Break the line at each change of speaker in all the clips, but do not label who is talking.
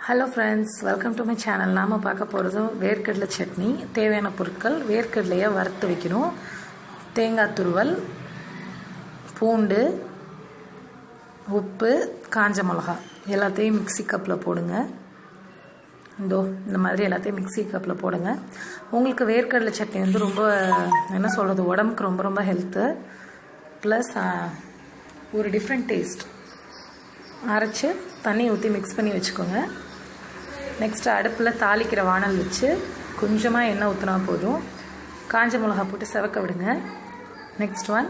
Hello friends, welcome to my channel. நாம் பார்க்க போகிறது வேர்க்கடலை சட்னி. தேவையான பொருட்கள்: வேர்க்கடலையை வறுத்து வைக்கணும், தேங்காய் துருவல், பூண்டு, உப்பு, காஞ்ச மிளகா எல்லாத்தையும் மிக்ஸி கப்பில் போடுங்க. இந்த மாதிரி எல்லாத்தையும் மிக்ஸி கப்பில் போடுங்க. உங்களுக்கு வேர்க்கடலை சட்னி வந்து ரொம்ப என்ன சொல்கிறது, உடம்புக்கு ரொம்ப ரொம்ப ஹெல்த்து, ப்ளஸ் ஒரு டிஃப்ரெண்ட் டேஸ்ட். அரைச்சி தண்ணி ஊற்றி மிக்ஸ் பண்ணி வச்சுக்கோங்க. நெக்ஸ்ட்டு அடுப்பில் தாளிக்கிற வானல் வச்சு கொஞ்சமாக எண்ணெய் ஊற்றினா போதும். காஞ்ச மிளகா போட்டு செவக்க விடுங்க. நெக்ஸ்ட் ஒன்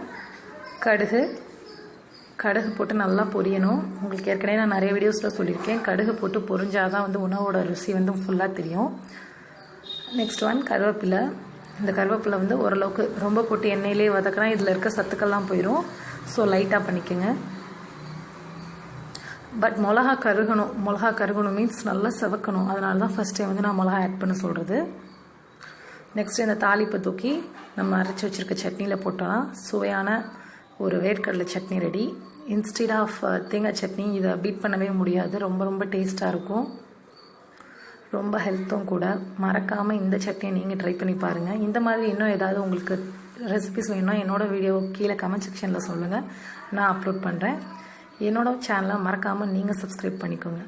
கடுகு போட்டு நல்லா பொரியணும். உங்களுக்கு ஏற்கனவே நான் நிறைய வீடியோஸில் சொல்லியிருக்கேன், கடுகு போட்டு பொரிஞ்சால் தான் வந்து உணவோட ருசி வந்து ஃபுல்லாக தெரியும். நெக்ஸ்ட் ஒன் கருவேப்பிலை. இந்த கருவேப்பிலை வந்து ஓரளவுக்கு ரொம்ப போட்டு எண்ணெயிலே வதக்கினா இதில் இருக்க சத்துக்கள்லாம் போயிடும். ஸோ லைட்டாக பண்ணிக்கோங்க. பட் மிளகா கருகணும் மீன்ஸ் நல்லா செவக்கணும். அதனால தான் ஃபஸ்ட் டைம் வந்து நான் மிளகா ஆட் பண்ண சொல்கிறது. நெக்ஸ்ட்டு இந்த தாளிப்பை தூக்கி நம்ம அரைச்சி வச்சுருக்க சட்னியில் போட்டோன்னா சுவையான ஒரு வேர்க்கடலை சட்னி ரெடி. இன்ஸ்டெட் ஆஃப் தேங்காய் சட்னி இதை பீட் பண்ணவே முடியாது. ரொம்ப ரொம்ப டேஸ்ட்டாக இருக்கும், ரொம்ப ஹெல்த்தும் கூட. மறக்காமல் இந்த சட்னியை நீங்கள் ட்ரை பண்ணி பாருங்கள். இந்த மாதிரி இன்னும் ஏதாவது உங்களுக்கு ரெசிபிஸ் வேணும்னா என்னோடய வீடியோ கீழே கமெண்ட் செக்ஷனில் சொல்லுங்கள், நான் அப்லோட் பண்ணுறேன். என்னோட சேனலை மறக்காமல் நீங்கள் சப்ஸ்கிரைப் பண்ணிக்கோங்க.